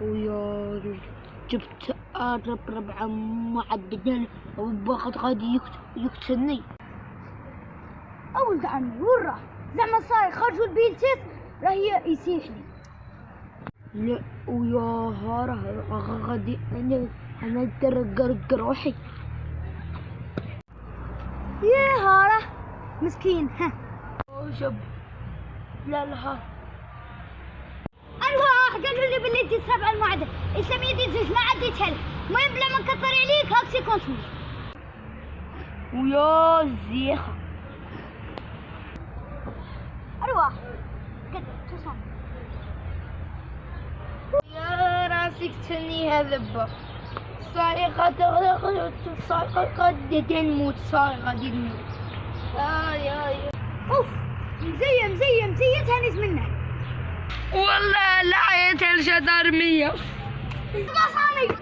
ويا جبت ربع معدل وباخد غادي يقتلني. أولد عمي وين راح؟ زعما صاير خرجوا البيلتيس راه يسيحني. لا ويا راه غادي انا ندير روحي. يا هاره مسكين. ها شوف لا أيوة قالوا لي باللي دي 7 المعدل إسلامية دي 2 ما عديتها لك. المهم بلا ما نكثر عليك هاك 50 ويا الزيخة. أرواح قد تصم يا راسك تني هذا صايغة غادي نموت غادي نموت. يا أوف مزية تهنيس منك والله لعيت الجدارمية. خلاص أنا